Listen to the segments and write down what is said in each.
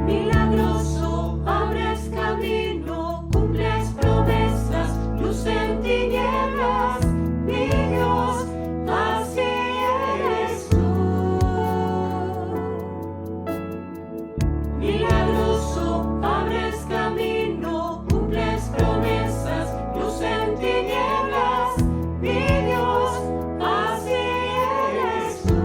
Milagroso, abres camino, cumples promesas, luz en tinieblas, mi Dios, así eres tú. Milagroso, abres camino, cumples promesas, luz en tinieblas, mi Dios, así eres tú.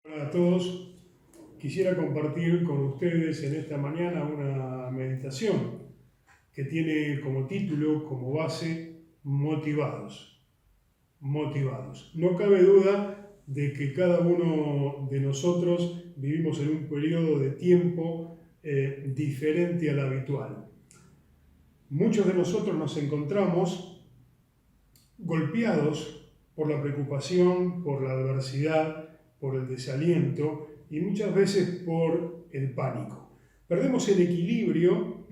Hola a todos, quisiera compartir con ustedes en esta mañana una meditación que tiene como título, como base, motivados. Motivados. No cabe duda de que cada uno de nosotros vivimos en un periodo de tiempo diferente al habitual. Muchos de nosotros nos encontramos golpeados por la preocupación, por la adversidad, por el desaliento y muchas veces por el pánico. Perdemos el equilibrio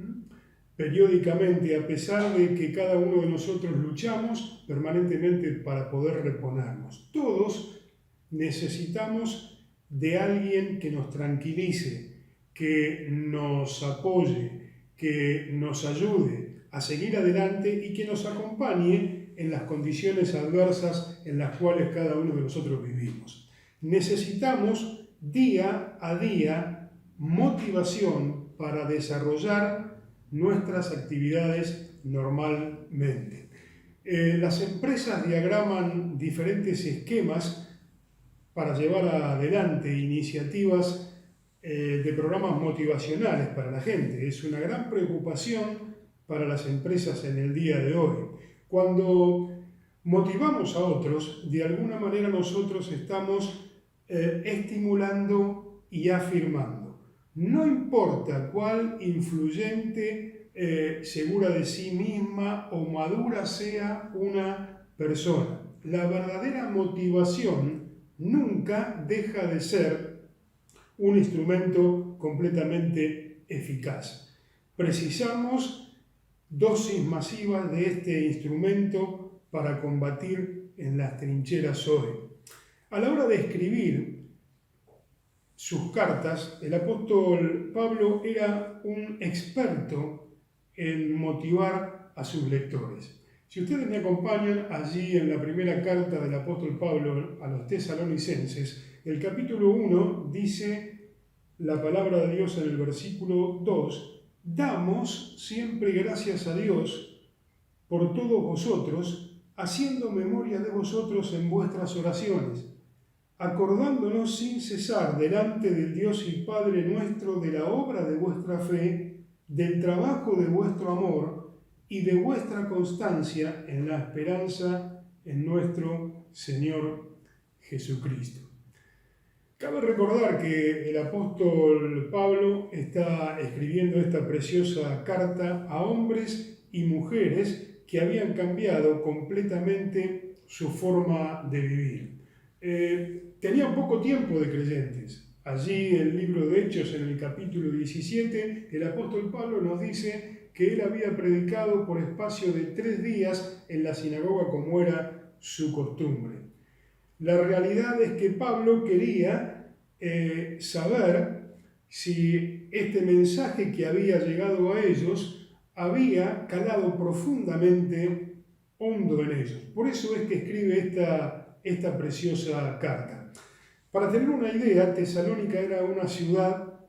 periódicamente a pesar de que cada uno de nosotros luchamos permanentemente para poder reponernos. Todos necesitamos de alguien que nos tranquilice, que nos apoye, que nos ayude a seguir adelante y que nos acompañe en las condiciones adversas en las cuales cada uno de nosotros vivimos. Necesitamos día a día motivación para desarrollar nuestras actividades normalmente. Las empresas diagraman diferentes esquemas para llevar adelante iniciativas de programas motivacionales para la gente. Es una gran preocupación para las empresas en el día de hoy. Cuando motivamos a otros, de alguna manera nosotros estamos estimulando y afirmando. No importa cuál influyente, segura de sí misma o madura sea una persona, la verdadera motivación nunca deja de ser un instrumento completamente eficaz. Precisamos dosis masivas de este instrumento para combatir en las trincheras hoy. A la hora de escribir sus cartas, el apóstol Pablo era un experto en motivar a sus lectores. Si ustedes me acompañan allí en la primera carta del apóstol Pablo a los tesalonicenses, el capítulo 1 dice la palabra de Dios en el versículo 2, damos siempre gracias a Dios por todos vosotros, haciendo memoria de vosotros en vuestras oraciones, acordándonos sin cesar delante del Dios y Padre nuestro de la obra de vuestra fe, del trabajo de vuestro amor y de vuestra constancia en la esperanza en nuestro Señor Jesucristo. Cabe recordar que el apóstol Pablo está escribiendo esta preciosa carta a hombres y mujeres que habían cambiado completamente su forma de vivir. Tenían poco tiempo de creyentes. Allí en el libro de Hechos, en el capítulo 17, el apóstol Pablo nos dice que él había predicado por espacio de 3 días en la sinagoga como era su costumbre. La realidad es que Pablo quería saber si este mensaje que había llegado a ellos había calado profundamente hondo en ellos. Por eso es que escribe esta preciosa carta. Para tener una idea, Tesalónica era una ciudad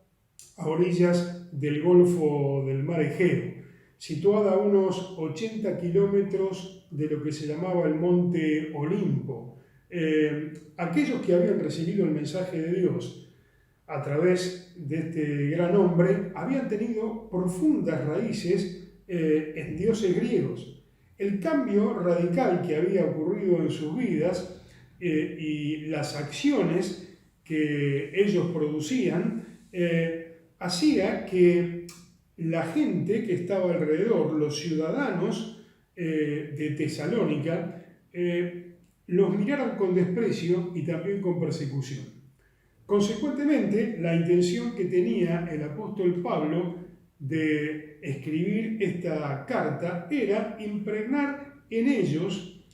a orillas del Golfo del Mar Egeo, situada a unos 80 kilómetros de lo que se llamaba el Monte Olimpo. Aquellos que habían recibido el mensaje de Dios a través de este gran hombre habían tenido profundas raíces en dioses griegos. El cambio radical que había ocurrido en sus vidas y las acciones que ellos producían hacía que la gente que estaba alrededor, los ciudadanos de Tesalónica, los miraran con desprecio y también con persecución. Consecuentemente, la intención que tenía el apóstol Pablo de escribir esta carta era impregnar en ellos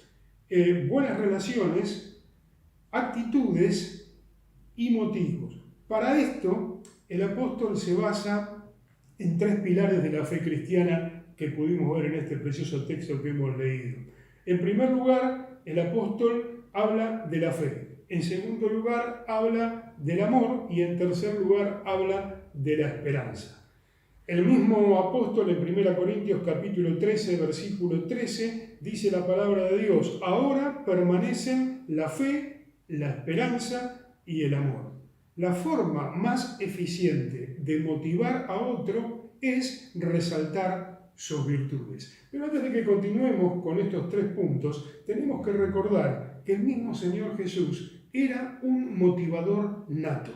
buenas relaciones, actitudes y motivos. Para esto, el apóstol se basa en 3 pilares de la fe cristiana que pudimos ver en este precioso texto que hemos leído. En primer lugar, el apóstol habla de la fe. En segundo lugar, habla del amor. Y en tercer lugar, habla de la esperanza. El mismo apóstol en 1 Corintios capítulo 13, versículo 13, dice la palabra de Dios: ahora permanecen la fe, la esperanza y el amor. La forma más eficiente de motivar a otro es resaltar sus virtudes. Pero antes de que continuemos con estos 3 puntos, tenemos que recordar que el mismo Señor Jesús era un motivador nato.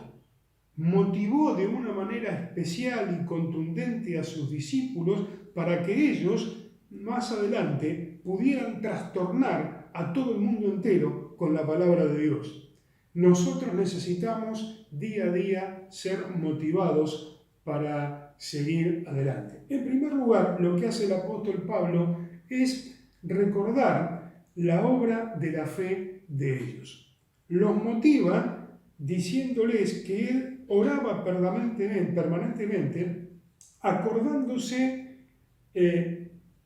Motivó de una manera especial y contundente a sus discípulos para que ellos, más adelante, pudieran trastornar a todo el mundo entero con la palabra de Dios. Nosotros necesitamos día a día ser motivados para seguir adelante. En primer lugar, lo que hace el apóstol Pablo es recordar la obra de la fe de ellos. Los motiva diciéndoles que él oraba permanentemente acordándose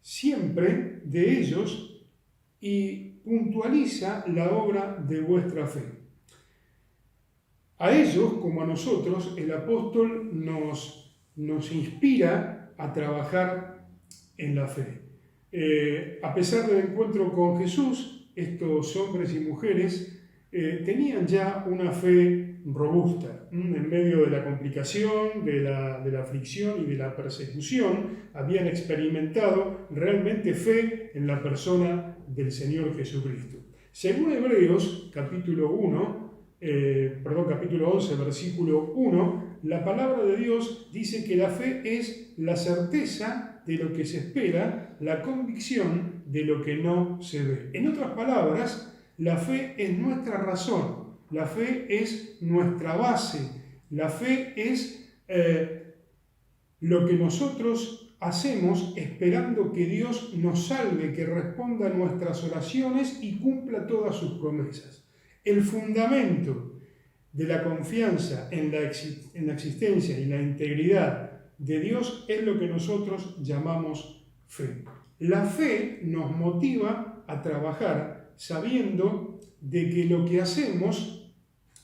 siempre de ellos y puntualiza la obra de vuestra fe. A ellos, como a nosotros, el apóstol nos inspira a trabajar en la fe. A pesar del encuentro con Jesús, estos hombres y mujeres tenían ya una fe robusta. En medio de la complicación, de la aflicción y de la persecución, habían experimentado realmente fe en la persona del Señor Jesucristo. Según Hebreos, capítulo 11, versículo 1, la palabra de Dios dice que la fe es la certeza de lo que se espera, la convicción de lo que no se ve. En otras palabras, la fe es nuestra razón, la fe es nuestra base, la fe es lo que nosotros hacemos esperando que Dios nos salve, que responda a nuestras oraciones y cumpla todas sus promesas. El fundamento de la confianza en la existencia y la integridad de Dios es lo que nosotros llamamos fe. La fe nos motiva a trabajar sabiendo de que lo que hacemos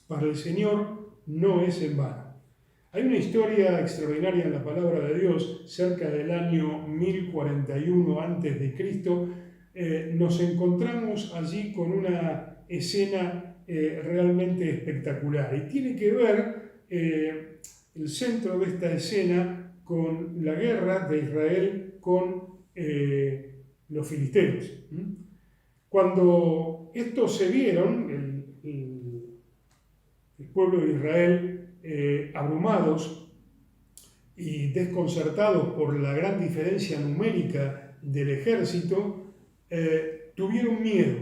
para el Señor no es en vano. Hay una historia extraordinaria en la palabra de Dios, cerca del año 1041 a.C. Nos encontramos allí con una escena realmente espectacular y tiene que ver el centro de esta escena con la guerra de Israel con los filisteos. Cuando estos se vieron, el pueblo de Israel, abrumados y desconcertados por la gran diferencia numérica del ejército, tuvieron miedo,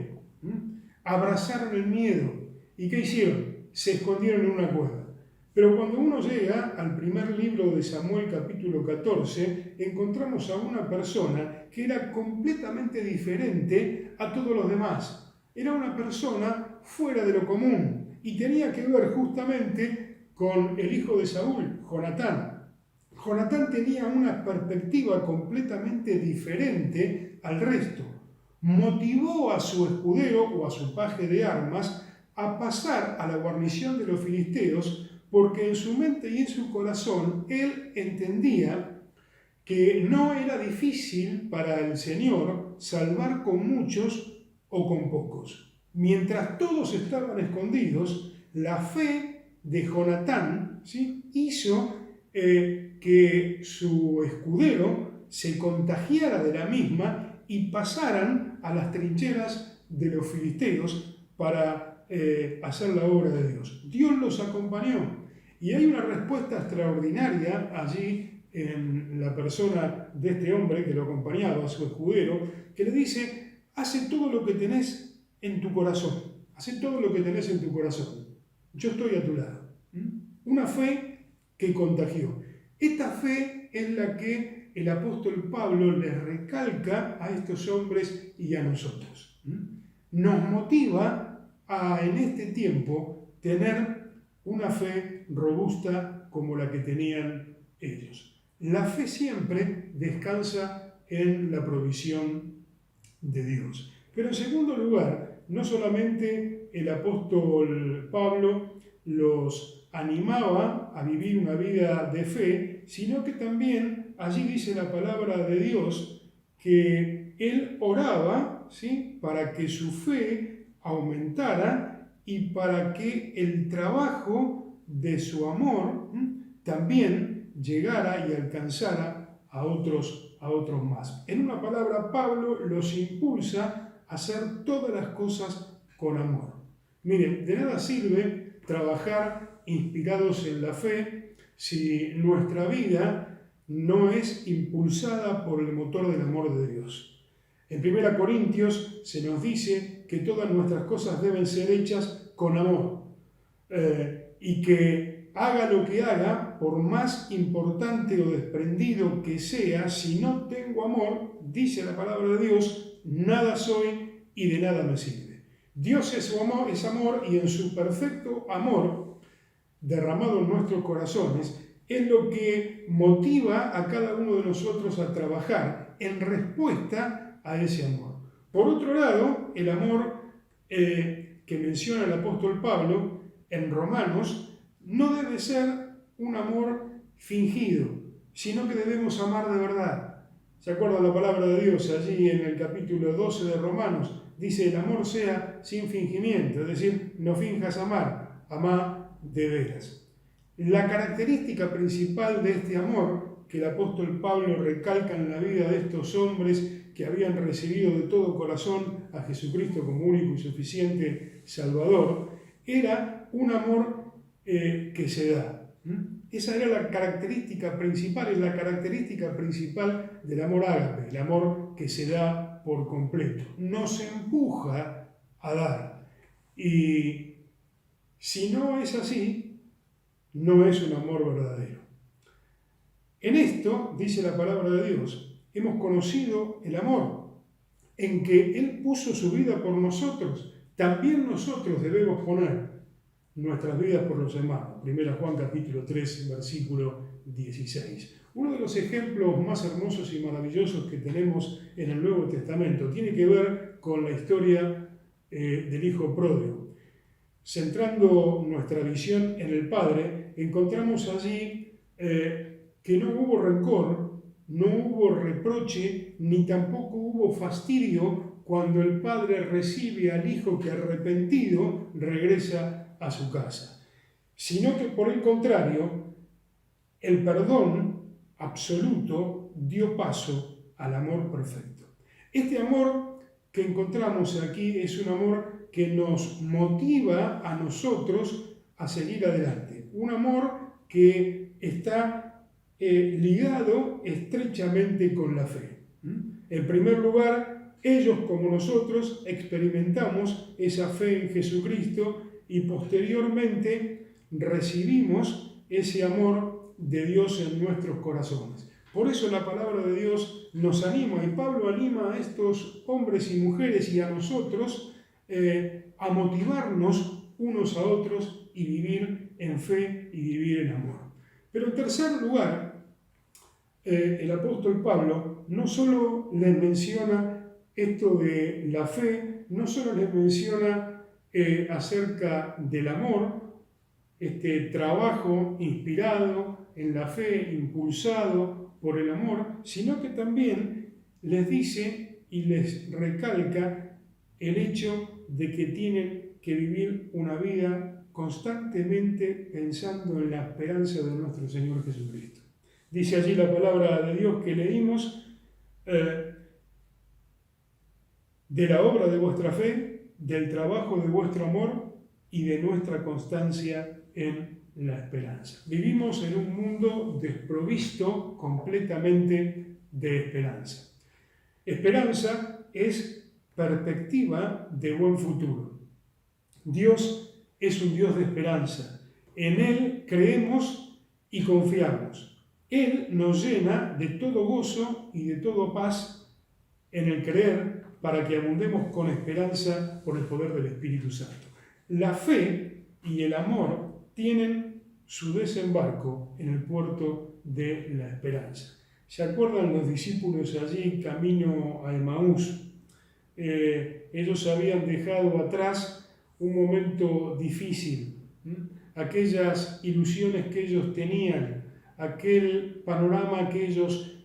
abrazaron el miedo. ¿Y qué hicieron? Se escondieron en una cueva. Pero cuando uno llega al primer libro de Samuel, capítulo 14, encontramos a una persona que era completamente diferente a todos los demás. Era una persona fuera de lo común y tenía que ver justamente con el hijo de Saúl, Jonatán. Jonatán tenía una perspectiva completamente diferente al resto. Motivó a su escudero o a su paje de armas a pasar a la guarnición de los filisteos porque en su mente y en su corazón él entendía que no era difícil para el Señor salvar con muchos o con pocos. Mientras todos estaban escondidos, la fe de Jonatán, ¿sí?, hizo que su escudero se contagiara de la misma y pasaran a las trincheras de los filisteos para hacer la obra de Dios. Dios los acompañó y hay una respuesta extraordinaria allí en la persona de este hombre que lo acompañaba, su escudero, que le dice: hace todo lo que tenés en tu corazón, hace todo lo que tenés en tu corazón, yo estoy a tu lado. Una fe que contagió. Esta fe es la que el apóstol Pablo les recalca a estos hombres y a nosotros. Nos motiva a, en este tiempo, tener una fe robusta como la que tenían ellos. La fe siempre descansa en la provisión de Dios. Pero en segundo lugar, no solamente el apóstol Pablo los animaba a vivir una vida de fe, sino que también allí dice la palabra de Dios que él oraba, ¿sí?, para que su fe aumentara y para que el trabajo de su amor también llegara y alcanzara a otros más. En una palabra, Pablo los impulsa a hacer todas las cosas con amor. Miren, de nada sirve trabajar inspirados en la fe si nuestra vida no es impulsada por el motor del amor de Dios. En 1 Corintios se nos dice que todas nuestras cosas deben ser hechas con amor y que haga lo que haga, por más importante o desprendido que sea, si no tengo amor, dice la palabra de Dios, nada soy y de nada me sirve. Dios es amor y en su perfecto amor derramado en nuestros corazones es lo que motiva a cada uno de nosotros a trabajar en respuesta a ese amor. Por otro lado, el amor que menciona el apóstol Pablo en Romanos no debe ser un amor fingido, sino que debemos amar de verdad. ¿Se acuerdan la palabra de Dios allí en el capítulo 12 de Romanos? Dice, el amor sea sin fingimiento, es decir, no finjas amar, amá de veras. La característica principal de este amor que el apóstol Pablo recalca en la vida de estos hombres que habían recibido de todo corazón a Jesucristo como único y suficiente Salvador, era un amor que se da. Esa era la característica principal, es la característica principal del amor ágape, el amor que se da por completo. Nos empuja a dar. Y si no es así, no es un amor verdadero. En esto, dice la palabra de Dios, hemos conocido el amor, en que Él puso su vida por nosotros. También nosotros debemos poner nuestras vidas por los hermanos. 1 Juan capítulo 3, versículo 16. Uno de los ejemplos más hermosos y maravillosos que tenemos en el Nuevo Testamento tiene que ver con la historia del Hijo Pródigo. Centrando nuestra visión en el Padre, encontramos allí que no hubo rencor, no hubo reproche, ni tampoco hubo fastidio cuando el Padre recibe al Hijo que arrepentido regresa a su casa, sino que por el contrario, el perdón absoluto dio paso al amor perfecto. Este amor que encontramos aquí es un amor que nos motiva a nosotros a seguir adelante, un amor que está ligado estrechamente con la fe. En primer lugar, ellos como nosotros experimentamos esa fe en Jesucristo y posteriormente recibimos ese amor de Dios en nuestros corazones. Por eso la palabra de Dios nos anima, y Pablo anima a estos hombres y mujeres y a nosotros a motivarnos unos a otros y vivir en fe y vivir en amor. Pero en tercer lugar, el apóstol Pablo no solo les menciona esto de la fe, no solo les menciona acerca del amor, este trabajo inspirado en la fe, impulsado por el amor, sino que también les dice y les recalca el hecho de que tienen que vivir una vida constantemente pensando en la esperanza de nuestro Señor Jesucristo. Dice allí la palabra de Dios que leímos, de la obra de vuestra fe, del trabajo de vuestro amor y de nuestra constancia en la esperanza. Vivimos en un mundo desprovisto completamente de esperanza. Esperanza es perspectiva de buen futuro. Dios es un Dios de esperanza. En Él creemos y confiamos. Él nos llena de todo gozo y de toda paz en el creer para que abundemos con esperanza por el poder del Espíritu Santo. La fe y el amor tienen su desembarco en el puerto de la esperanza. ¿Se acuerdan los discípulos allí camino a Emaús? Ellos habían dejado atrás un momento difícil, aquellas ilusiones que ellos tenían, aquel panorama que ellos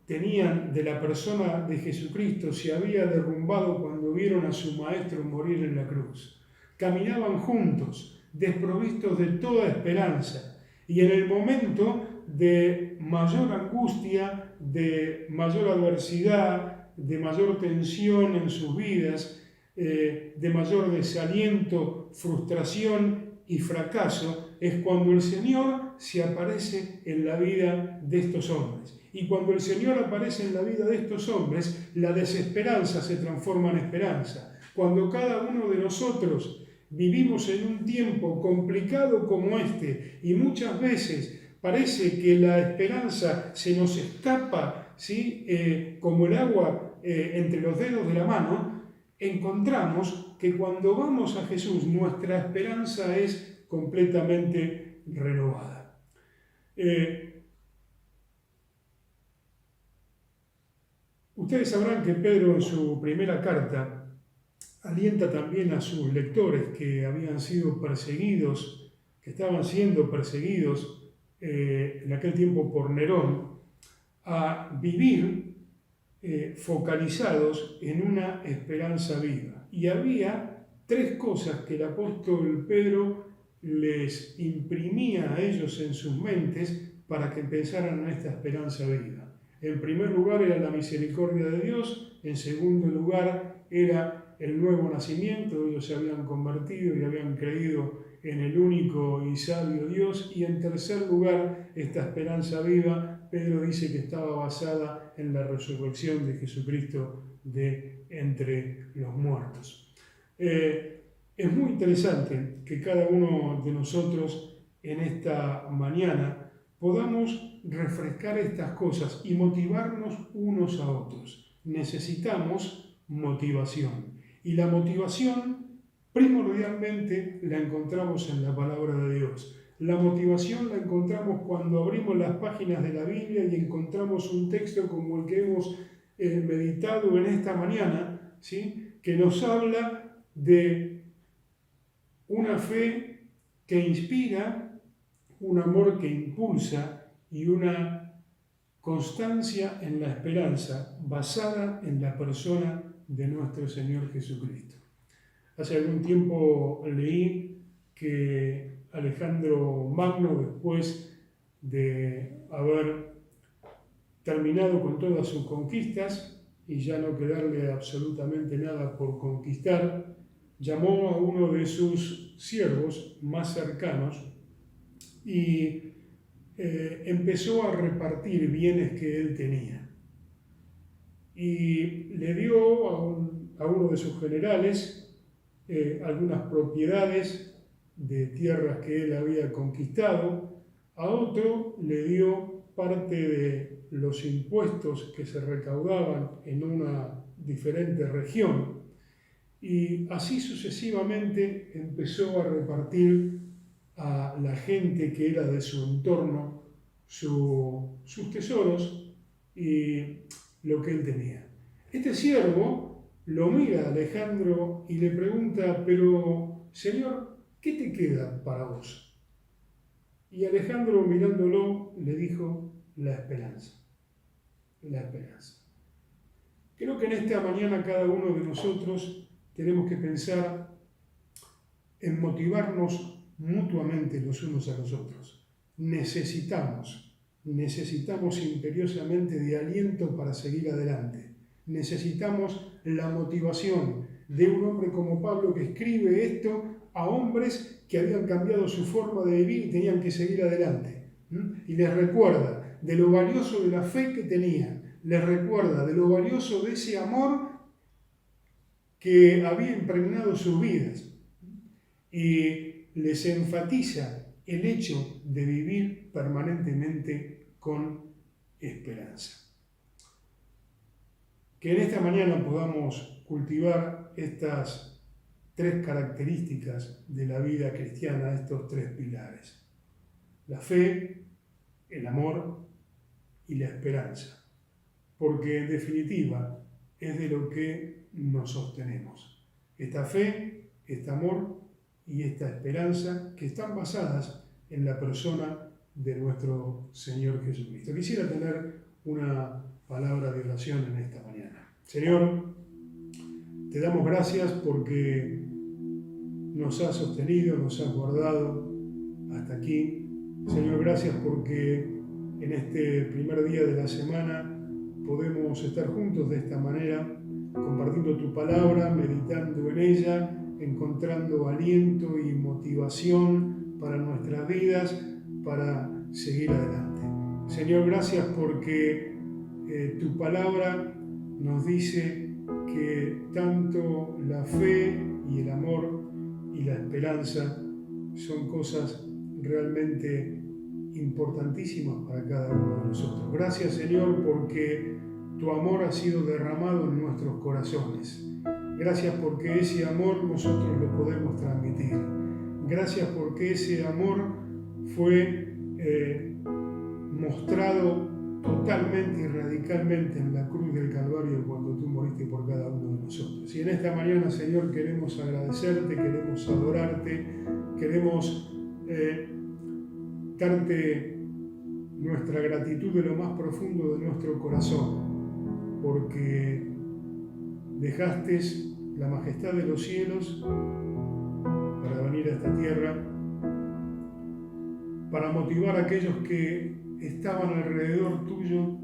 tenían de la persona de Jesucristo se había derrumbado cuando vieron a su maestro morir en la cruz. Caminaban juntos, desprovistos de toda esperanza. Y en el momento de mayor angustia, de mayor adversidad, de mayor tensión en sus vidas, de mayor desaliento, frustración y fracaso, es cuando el Señor se aparece en la vida de estos hombres. Y cuando el Señor aparece en la vida de estos hombres, la desesperanza se transforma en esperanza. Cuando cada uno de nosotros vivimos en un tiempo complicado como este y muchas veces parece que la esperanza se nos escapa, ¿sí? Como el agua entre los dedos de la mano, encontramos que cuando vamos a Jesús nuestra esperanza es completamente renovada. Ustedes sabrán que Pedro en su primera carta alienta también a sus lectores que habían sido perseguidos, que estaban siendo perseguidos en aquel tiempo por Nerón, a vivir focalizados en una esperanza viva. Y había tres cosas que el apóstol Pedro les imprimía a ellos en sus mentes para que pensaran en esta esperanza viva. En primer lugar era la misericordia de Dios, en segundo lugar era el nuevo nacimiento, ellos se habían convertido y habían creído en el único y sabio Dios, y en tercer lugar esta esperanza viva, Pedro dice que estaba basada en la resurrección de Jesucristo de entre los muertos. Es muy interesante que cada uno de nosotros en esta mañana podamos refrescar estas cosas y motivarnos unos a otros. Necesitamos motivación. Y la motivación primordialmente la encontramos en la palabra de Dios. La motivación la encontramos cuando abrimos las páginas de la Biblia y encontramos un texto como el que hemos meditado en esta mañana, ¿sí? Que nos habla de una fe que inspira, un amor que impulsa y una constancia en la esperanza basada en la persona de nuestro Señor Jesucristo. Hace algún tiempo leí que Alejandro Magno, después de haber terminado con todas sus conquistas y ya no quedarle absolutamente nada por conquistar, llamó a uno de sus siervos más cercanos y empezó a repartir bienes que él tenía. Y le dio a uno de sus generales algunas propiedades de tierras que él había conquistado, a otro le dio parte de los impuestos que se recaudaban en una diferente región, y así sucesivamente empezó a repartir a la gente que era de su entorno sus tesoros y lo que él tenía. Este siervo lo mira a Alejandro y le pregunta: pero, Señor, ¿qué te queda para vos? Y Alejandro, mirándolo, le dijo: la esperanza. La esperanza. Creo que en esta mañana cada uno de nosotros tenemos que pensar en motivarnos mutuamente los unos a los otros. Necesitamos imperiosamente de aliento para seguir adelante. Necesitamos la motivación de un hombre como Pablo, que escribe esto a hombres que habían cambiado su forma de vivir y tenían que seguir adelante. Y les recuerda de lo valioso de la fe que tenían, les recuerda de lo valioso de ese amor que había impregnado sus vidas, y les enfatiza el hecho de vivir permanentemente con esperanza. Que en esta mañana podamos cultivar estas tres características de la vida cristiana, estos tres pilares: la fe, el amor y la esperanza, porque en definitiva es de lo que nos sostenemos. Esta fe, este amor y esta esperanza que están basadas en la persona de nuestro Señor Jesucristo. Quisiera tener una palabra de oración en esta mañana. Señor, te damos gracias porque nos has sostenido, nos has guardado hasta aquí. Señor, gracias porque en este primer día de la semana podemos estar juntos de esta manera, compartiendo tu palabra, meditando en ella, encontrando aliento y motivación para nuestras vidas, para seguir adelante. Señor, gracias porque tu palabra nos dice que tanto la fe y el amor y la esperanza son cosas realmente importantísimas para cada uno de nosotros. Gracias, Señor, porque tu amor ha sido derramado en nuestros corazones. Gracias porque ese amor nosotros lo podemos transmitir. Gracias porque ese amor fue mostrado totalmente y radicalmente en la cruz del Calvario cuando tú moriste por cada uno de nosotros. Y en esta mañana, Señor, queremos agradecerte, queremos adorarte, queremos darte nuestra gratitud de lo más profundo de nuestro corazón, porque dejaste la majestad de los cielos para venir a esta tierra, para motivar a aquellos que estaban alrededor tuyo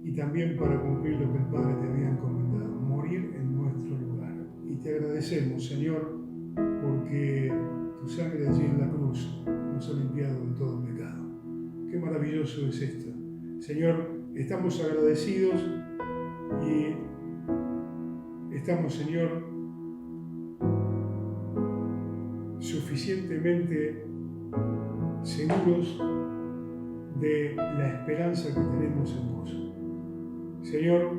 y también para cumplir lo que el Padre te había encomendado, morir en nuestro lugar. Y te agradecemos, Señor, porque tu sangre allí en la cruz nos ha limpiado de todo pecado. Qué maravilloso es esto. Señor, estamos agradecidos y estamos, Señor, suficientemente seguros de la esperanza que tenemos en vos. Señor,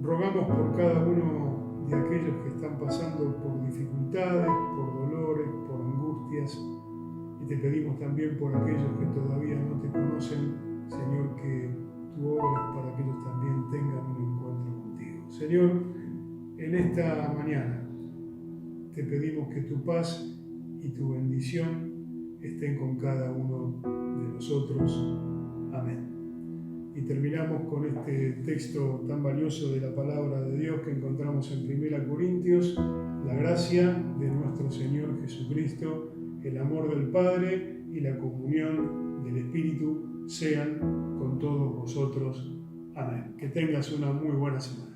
rogamos por cada uno de aquellos que están pasando por dificultades, por dolores, por angustias, y te pedimos también por aquellos que todavía no te conocen, Señor, que tú obres para que ellos también tengan un encuentro contigo. Señor, en esta mañana te pedimos que tu paz y tu bendición estén con cada uno de nosotros. Amén. Y terminamos con este texto tan valioso de la palabra de Dios que encontramos en 1 Corintios. La gracia de nuestro Señor Jesucristo, el amor del Padre y la comunión del Espíritu sean con todos vosotros. Amén. Que tengas una muy buena semana.